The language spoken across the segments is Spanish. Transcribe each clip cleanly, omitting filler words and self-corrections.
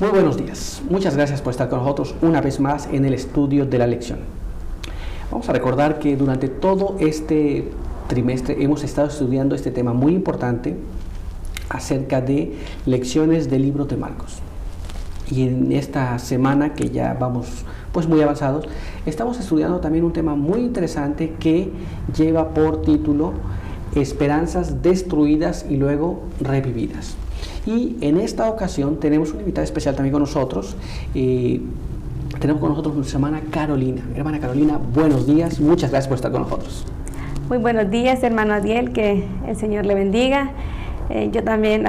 Muy buenos días. Muchas gracias por estar con nosotros una vez más en el estudio de la lección. Vamos a recordar que durante todo este trimestre hemos estado estudiando este tema muy importante acerca de lecciones del libro de Marcos. Y en esta semana que ya vamos muy avanzados, estamos estudiando también un tema muy interesante que lleva por título Esperanzas destruidas y luego revividas. Y en esta ocasión tenemos una invitada especial también con nosotros. Tenemos con nosotros nuestra hermana Carolina. Hermana Carolina, buenos días, muchas gracias por estar con nosotros. Muy buenos días, hermano Adiel, que el Señor le bendiga. Yo también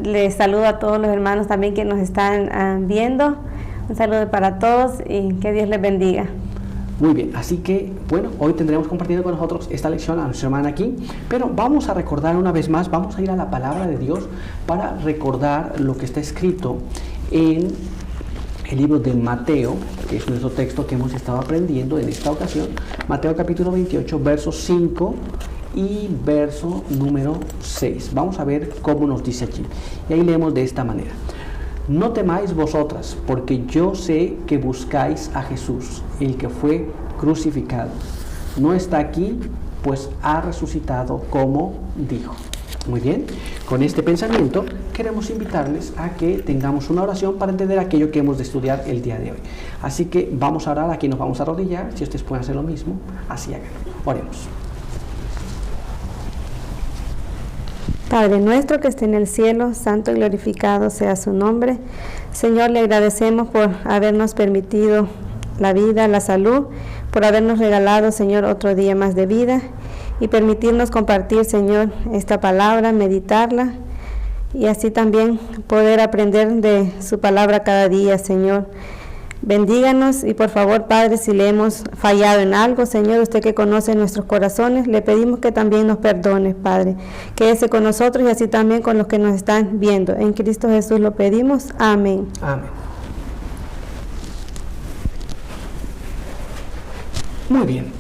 les saludo a todos los hermanos también que nos están viendo. Un saludo para todos y que Dios les bendiga. Muy bien, así que, hoy tendremos compartiendo con nosotros esta lección a nuestra hermana aquí, pero vamos a recordar una vez más, vamos a ir a la palabra de Dios para recordar lo que está escrito en el libro de Mateo, que es nuestro texto que hemos estado aprendiendo en esta ocasión. Mateo capítulo 28, verso 5 y verso número 6. Vamos a ver cómo nos dice aquí. Y ahí leemos de esta manera. No temáis vosotras, porque yo sé que buscáis a Jesús, el que fue crucificado. No está aquí, pues ha resucitado como dijo. Muy bien, con este pensamiento queremos invitarles a que tengamos una oración para entender aquello que hemos de estudiar el día de hoy. Así que vamos a orar, aquí nos vamos a arrodillar, si ustedes pueden hacer lo mismo, así háganlo. Oremos. Padre nuestro que esté en el cielo, santo y glorificado sea su nombre. Señor, le agradecemos por habernos permitido la vida, la salud, por habernos regalado, Señor, otro día más de vida y permitirnos compartir, Señor, esta palabra, meditarla y así también poder aprender de su palabra cada día, Señor. Bendíganos y por favor, Padre, si le hemos fallado en algo, Señor, usted que conoce nuestros corazones, le pedimos que también nos perdone, Padre. Quédese con nosotros y así también con los que nos están viendo. En Cristo Jesús lo pedimos. Amén. Amén. Muy bien,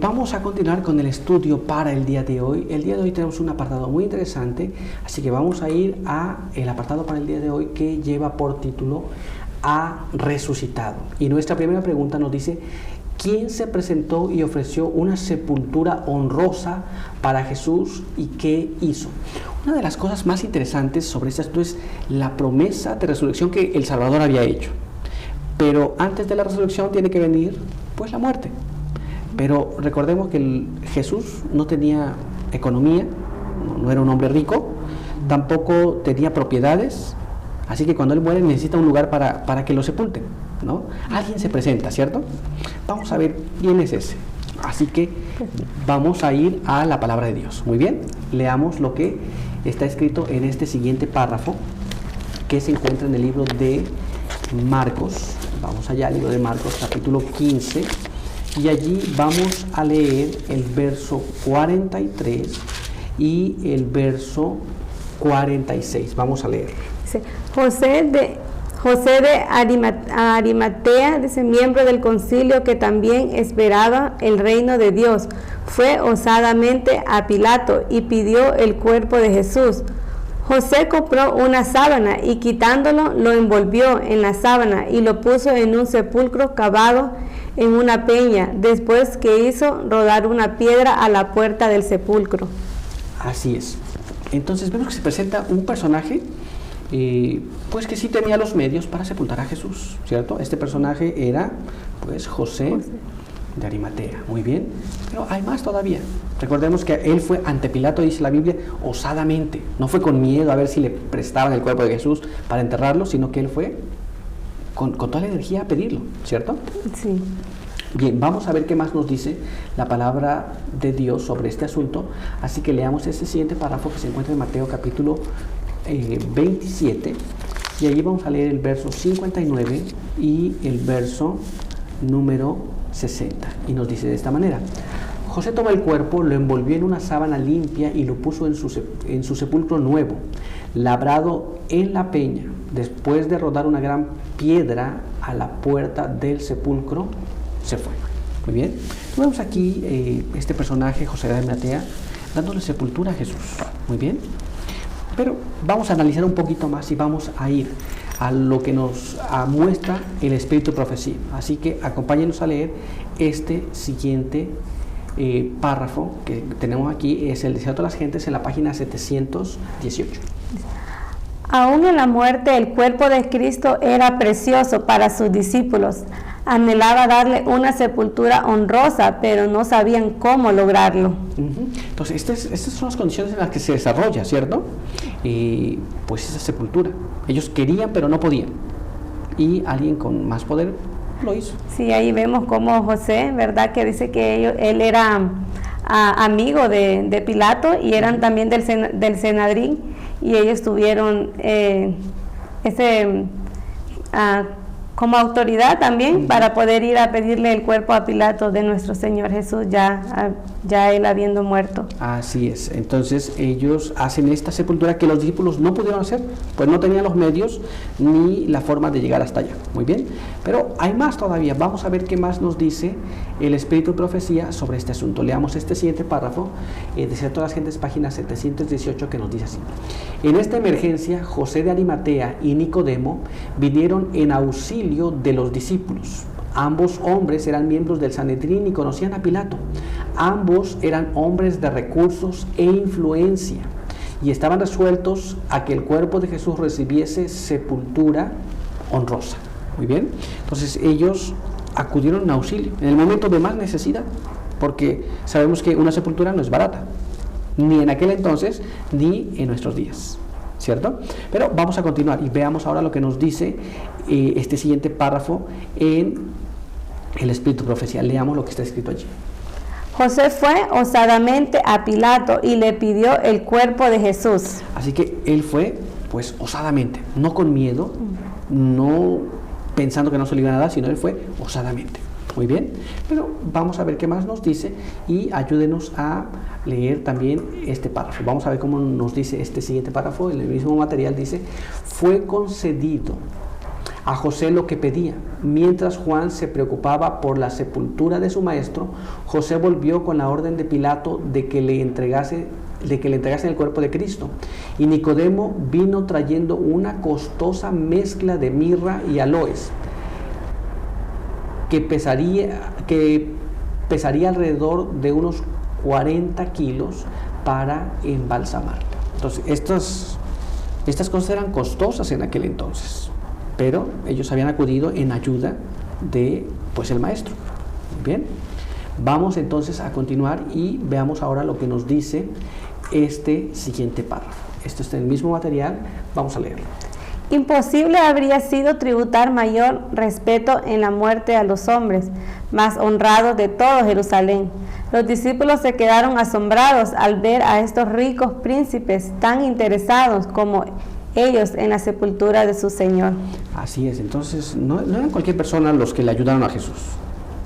vamos a continuar con el estudio para el día de hoy. El día de hoy tenemos un apartado muy interesante, así que vamos a ir al apartado para el día de hoy que lleva por título ha resucitado. Y nuestra primera pregunta nos dice: ¿quién se presentó y ofreció una sepultura honrosa para Jesús y qué hizo? Una de las cosas más interesantes sobre esto es la promesa de resurrección que el Salvador había hecho. Pero antes de la resurrección tiene que venir la muerte. Pero recordemos que Jesús no tenía economía, no era un hombre rico, tampoco tenía propiedades. Así que cuando él muere necesita un lugar para que lo sepulten, ¿no? Alguien se presenta, ¿cierto? Vamos a ver quién es ese. Así que vamos a ir a la palabra de Dios. Muy bien, leamos lo que está escrito en este siguiente párrafo que se encuentra en el libro de Marcos. Vamos allá al libro de Marcos, capítulo 15, y allí vamos a leer el verso 43 y el verso 46. Vamos a leer. José de Arimatea, miembro del concilio que también esperaba el reino de Dios, fue osadamente a Pilato y pidió el cuerpo de Jesús. José compró una sábana y quitándolo lo envolvió en la sábana y lo puso en un sepulcro cavado en una peña, después que hizo rodar una piedra a la puerta del sepulcro. Así es. Entonces vemos que se presenta un personaje que sí tenía los medios para sepultar a Jesús, ¿cierto? Este personaje era José de Arimatea. Muy bien, pero hay más todavía. Recordemos que él fue ante Pilato, dice la Biblia, osadamente. No fue con miedo a ver si le prestaban el cuerpo de Jesús para enterrarlo, sino que él fue con toda la energía a pedirlo, ¿cierto? Sí. Bien, vamos a ver qué más nos dice la palabra de Dios sobre este asunto. Así que leamos este siguiente párrafo que se encuentra en Mateo capítulo 27, y allí vamos a leer el verso 59 y el verso número 60, y nos dice de esta manera: José tomó el cuerpo, lo envolvió en una sábana limpia y lo puso en su sepulcro nuevo, labrado en la peña. Después de rodar una gran piedra a la puerta del sepulcro, se fue. Muy bien, vemos aquí este personaje, José de Arimatea, dándole sepultura a Jesús. Muy bien. Pero vamos a analizar un poquito más y vamos a ir a lo que nos muestra el espíritu de profecía. Así que acompáñenos a leer este siguiente párrafo que tenemos aquí, es el deseo de todas las gentes, en la página 718. Aún en la muerte, el cuerpo de Cristo era precioso para sus discípulos. Anhelaba darle una sepultura honrosa, pero no sabían cómo lograrlo. Entonces, estas son las condiciones en las que se desarrolla, ¿cierto? Pues esa sepultura. Ellos querían, pero no podían. Y alguien con más poder lo hizo. Sí, ahí vemos como José, ¿verdad? Que dice que él era amigo de Pilato y eran también del Senedrín, y ellos tuvieron como autoridad también para poder ir a pedirle el cuerpo a Pilato de nuestro Señor Jesús, ya él habiendo muerto. Así es. Entonces ellos hacen esta sepultura que los discípulos no pudieron hacer, pues no tenían los medios ni la forma de llegar hasta allá. Muy bien, pero hay más todavía. Vamos a ver qué más nos dice el espíritu de profecía sobre este asunto. Leamos este siguiente párrafo, de todas las gentes, página 718, que nos dice así: en esta emergencia, José de Arimatea y Nicodemo vinieron en auxilio de los discípulos. Ambos hombres eran miembros del Sanedrín y conocían a Pilato. Ambos eran hombres de recursos e influencia y estaban resueltos a que el cuerpo de Jesús recibiese sepultura honrosa. Muy bien, entonces ellos acudieron en auxilio en el momento de más necesidad, porque sabemos que una sepultura no es barata, ni en aquel entonces ni en nuestros días, ¿cierto? Pero vamos a continuar y veamos ahora lo que nos dice este siguiente párrafo en el espíritu de profecía. Leamos lo que está escrito allí. José fue osadamente a Pilato y le pidió el cuerpo de Jesús. Así que él fue, pues, osadamente, no con miedo, no pensando que no se le iban a dar, sino él fue osadamente. Muy bien, pero vamos a ver qué más nos dice y ayúdenos a leer también este párrafo. Vamos a ver cómo nos dice este siguiente párrafo. En el mismo material dice: fue concedido a José lo que pedía. Mientras Juan se preocupaba por la sepultura de su maestro, José volvió con la orden de Pilato de que le entregasen el cuerpo de Cristo. Y Nicodemo vino trayendo una costosa mezcla de mirra y aloes, que pesaría alrededor de unos 40 kilos para embalsamarla. Entonces, estas cosas eran costosas en aquel entonces, pero ellos habían acudido en ayuda de, pues, el maestro. Bien, vamos entonces a continuar y veamos ahora lo que nos dice este siguiente párrafo. Esto está en el mismo material, vamos a leerlo. Imposible habría sido tributar mayor respeto en la muerte a los hombres más honrados de todo Jerusalén. Los discípulos se quedaron asombrados al ver a estos ricos príncipes tan interesados como ellos en la sepultura de su Señor. Así es, entonces no eran cualquier persona los que le ayudaron a Jesús,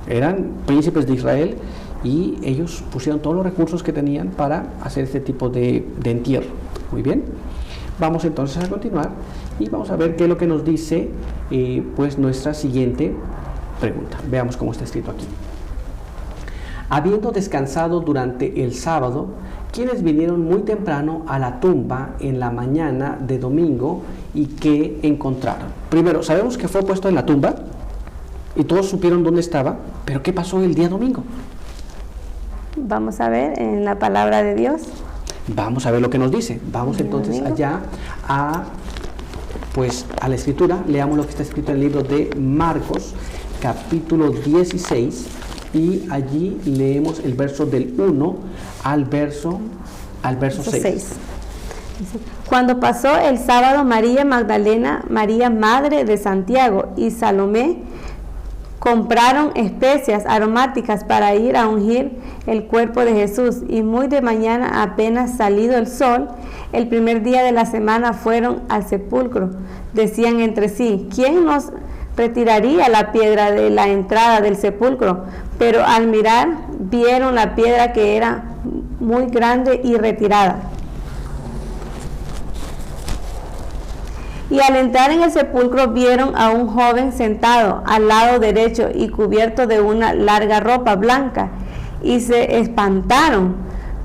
eran príncipes de Israel y ellos pusieron todos los recursos que tenían para hacer este tipo de entierro. Muy bien, vamos entonces a continuar y vamos a ver qué es lo que nos dice pues nuestra siguiente pregunta. Veamos cómo está escrito aquí. Habiendo descansado durante el sábado, quienes vinieron muy temprano a la tumba en la mañana de domingo, y ¿qué encontraron? Primero, sabemos que fue puesto en la tumba y todos supieron dónde estaba, pero ¿qué pasó el día domingo? Vamos a ver en la palabra de Dios. Vamos a ver lo que nos dice. Vamos entonces allá a la escritura. Leamos lo que está escrito en el libro de Marcos, capítulo 16, y allí leemos el verso del 1 al verso 6. Cuando pasó el sábado, María Magdalena, María madre de Santiago y Salomé compraron especias aromáticas para ir a ungir el cuerpo de Jesús, y muy de mañana, apenas salido el sol, el primer día de la semana, fueron al sepulcro. Decían entre sí: ¿quién nos retiraría la piedra de la entrada del sepulcro? Pero al mirar, vieron la piedra, que era muy grande y retirada. Y al entrar en el sepulcro vieron a un joven sentado al lado derecho y cubierto de una larga ropa blanca, y se espantaron.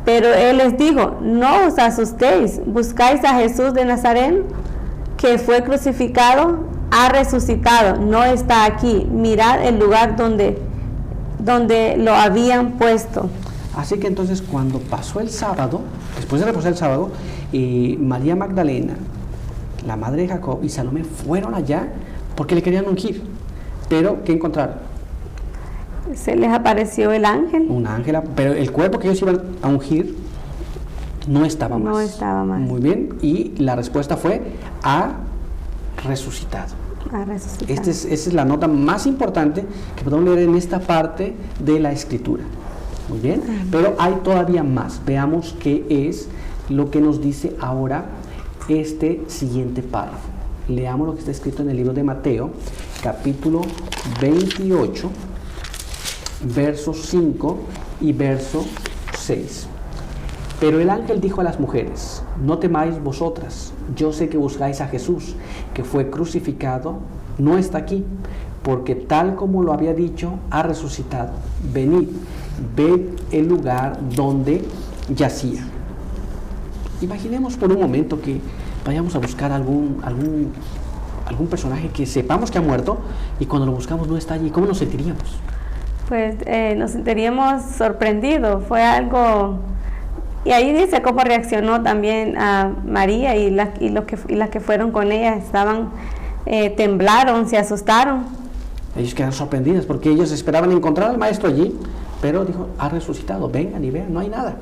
Pero él les dijo, no os asustéis, buscáis a Jesús de Nazaret, que fue crucificado, ha resucitado, no está aquí. Mirad el lugar donde lo habían puesto. Así que entonces cuando pasó el sábado, después de reposar el sábado, María Magdalena, la madre de Jacob y Salomé fueron allá porque le querían ungir. Pero, ¿qué encontraron? Se les apareció el ángel. Un ángel, pero el cuerpo que ellos iban a ungir no estaba más. No estaba más. Muy bien, y la respuesta fue, ha resucitado. Ha resucitado. Esa es la nota más importante que podemos leer en esta parte de la Escritura. Muy bien, pero hay todavía más. Veamos qué es lo que nos dice ahora este siguiente párrafo. Leamos lo que está escrito en el libro de Mateo, capítulo 28, verso 5 y verso 6. Pero el ángel dijo a las mujeres, no temáis vosotras, yo sé que buscáis a Jesús, que fue crucificado, no está aquí, porque tal como lo había dicho, ha resucitado. Venid, ved el lugar donde yacía. Imaginemos por un momento que vayamos a buscar algún personaje que sepamos que ha muerto y cuando lo buscamos no está allí. ¿Cómo nos sentiríamos? Pues nos sentiríamos sorprendidos. Fue algo... Y ahí dice cómo reaccionó también a María y las que fueron con ella. Temblaron, se asustaron. Ellos quedaron sorprendidos porque ellos esperaban encontrar al maestro allí, pero dijo, ha resucitado, vengan y vean, no hay nada.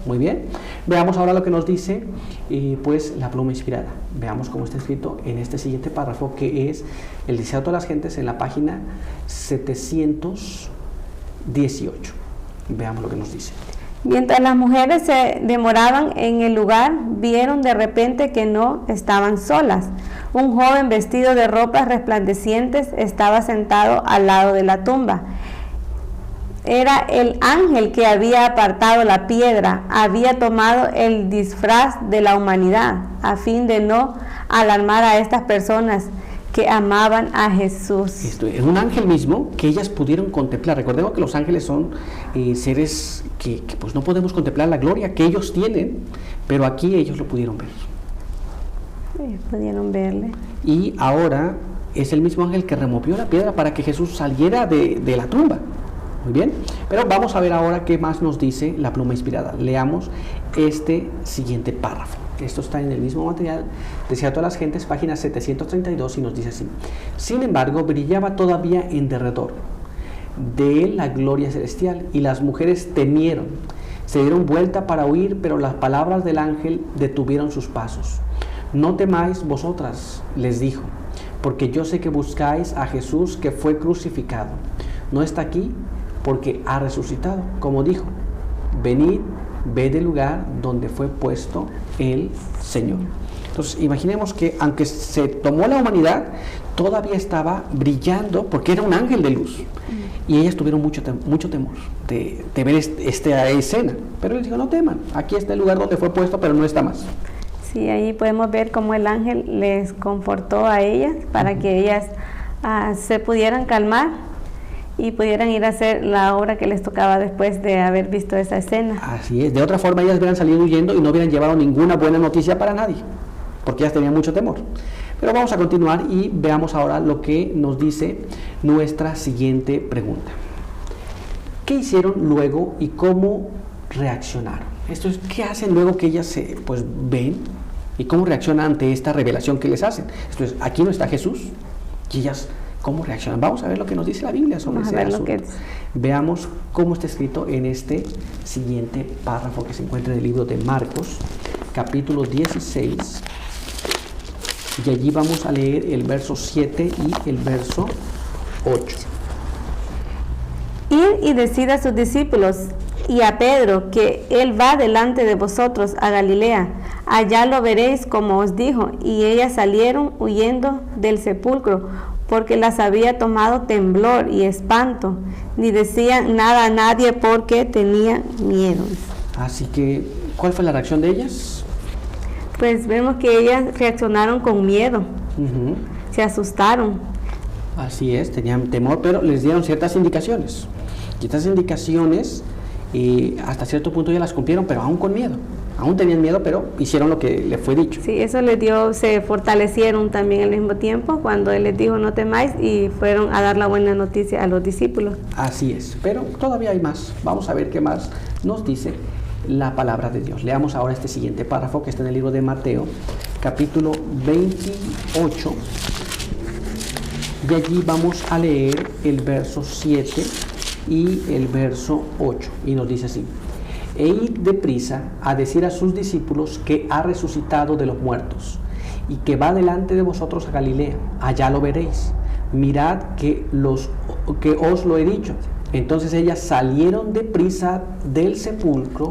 Muy bien, veamos ahora lo que nos dice pues la pluma inspirada. Veamos cómo está escrito en este siguiente párrafo, que es el deseo de todas las gentes, en la página 718. Veamos lo que nos dice. Mientras las mujeres se demoraban en el lugar, vieron de repente que no estaban solas. Un joven vestido de ropas resplandecientes estaba sentado al lado de la tumba. Era el ángel que había apartado la piedra, había tomado el disfraz de la humanidad, a fin de no alarmar a estas personas que amaban a Jesús. Esto es un ángel mismo que ellas pudieron contemplar. Recordemos que los ángeles son seres que pues no podemos contemplar la gloria que ellos tienen, pero aquí ellos lo pudieron ver. Pudieron verle. Y ahora es el mismo ángel que removió la piedra para que Jesús saliera de la tumba. Muy bien, pero vamos a ver ahora qué más nos dice la pluma inspirada. Leamos este siguiente párrafo. Esto está en el mismo material, decía a todas las gentes, página 732, y nos dice así. Sin embargo, brillaba todavía en derredor de él la gloria celestial, y las mujeres temieron, se dieron vuelta para huir, pero las palabras del ángel detuvieron sus pasos. No temáis vosotras, les dijo, porque yo sé que buscáis a Jesús que fue crucificado. No está aquí, porque ha resucitado, como dijo. Venid, ved el lugar donde fue puesto el Señor. Entonces, imaginemos que aunque se tomó la humanidad, todavía estaba brillando, porque era un ángel de luz. Y ellas tuvieron mucho temor de ver esta escena. Pero él dijo, no teman, aquí está el lugar donde fue puesto, pero no está más. Sí, ahí podemos ver cómo el ángel les confortó a ellas para que ellas se pudieran calmar y pudieran ir a hacer la obra que les tocaba después de haber visto esa escena. Así es, de otra forma ellas hubieran salido huyendo y no hubieran llevado ninguna buena noticia para nadie, porque ellas tenían mucho temor. Pero vamos a continuar y veamos ahora lo que nos dice nuestra siguiente pregunta. ¿Qué hicieron luego y cómo reaccionaron? Esto es, ¿qué hacen luego que ellas pues ven y cómo reaccionan ante esta revelación que les hacen? Esto es, aquí no está Jesús y ellas, ¿cómo reaccionan? Vamos a ver lo que nos dice la Biblia sobre ese asunto. Veamos cómo está escrito en este siguiente párrafo que se encuentra en el libro de Marcos, capítulo 16. Y allí vamos a leer el verso 7 y el verso 8. Ir y decid a sus discípulos y a Pedro que él va delante de vosotros a Galilea. Allá lo veréis como os dijo. Y ellas salieron huyendo del sepulcro, porque las había tomado temblor y espanto. Ni decían nada a nadie porque tenían miedo. Así que, ¿cuál fue la reacción de ellas? Pues vemos que ellas reaccionaron con miedo. Se asustaron. Así es, tenían temor, pero les dieron ciertas indicaciones. Y estas indicaciones y hasta cierto punto ya las cumplieron, pero aún con miedo. Aún tenían miedo, pero hicieron lo que les fue dicho. Sí, eso les dio, se fortalecieron también al mismo tiempo cuando Él les dijo no temáis y fueron a dar la buena noticia a los discípulos. Así es, pero todavía hay más. Vamos a ver qué más nos dice la palabra de Dios. Leamos ahora este siguiente párrafo que está en el libro de Mateo, capítulo 28. De allí vamos a leer el verso 7 y el verso 8. Y nos dice así: E id deprisa a decir a sus discípulos que ha resucitado de los muertos, y que va delante de vosotros a Galilea, allá lo veréis. Mirad que os lo he dicho. Entonces ellas salieron deprisa del sepulcro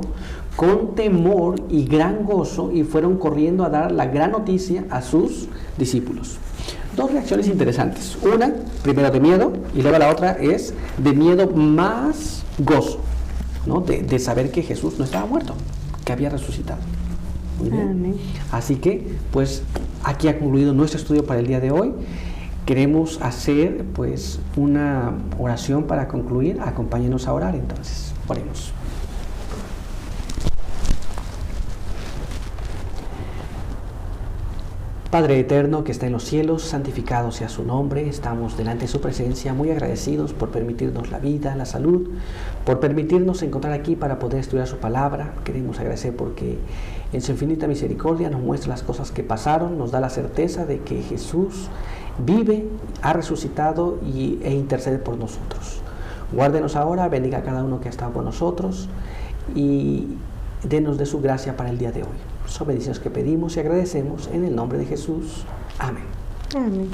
con temor y gran gozo, y fueron corriendo a dar la gran noticia a sus discípulos. Dos reacciones interesantes. Una, primero de miedo, y luego la otra es de miedo más gozo, ¿no? De saber que Jesús no estaba muerto, que había resucitado. Muy bien. Amén. Así que, pues, aquí ha concluido nuestro estudio para el día de hoy. Queremos hacer, pues, una oración para concluir. Acompáñenos a orar, entonces. Oremos. Padre eterno que está en los cielos, santificado sea su nombre. Estamos delante de su presencia muy agradecidos por permitirnos la vida, la salud, por permitirnos encontrar aquí para poder estudiar su palabra. Queremos agradecer porque en su infinita misericordia nos muestra las cosas que pasaron, nos da la certeza de que Jesús vive, ha resucitado e intercede por nosotros. Guárdenos ahora, bendiga a cada uno que ha estado con nosotros y denos de su gracia para el día de hoy. Son bendiciones que pedimos y agradecemos en el nombre de Jesús. Amén. Amén.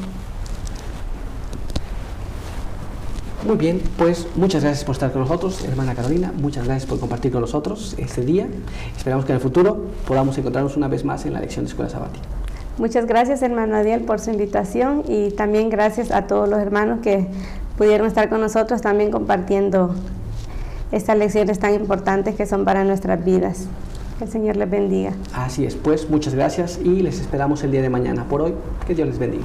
Muy bien, pues muchas gracias por estar con nosotros, hermana Carolina. Muchas gracias por compartir con nosotros este día. Esperamos que en el futuro podamos encontrarnos una vez más en la lección de Escuela Sabática. Muchas gracias, hermano Adiel, por su invitación, y también gracias a todos los hermanos que pudieron estar con nosotros también compartiendo estas lecciones tan importantes que son para nuestras vidas. Que el Señor les bendiga. Así es, pues muchas gracias y les esperamos el día de mañana. Por hoy, que Dios les bendiga.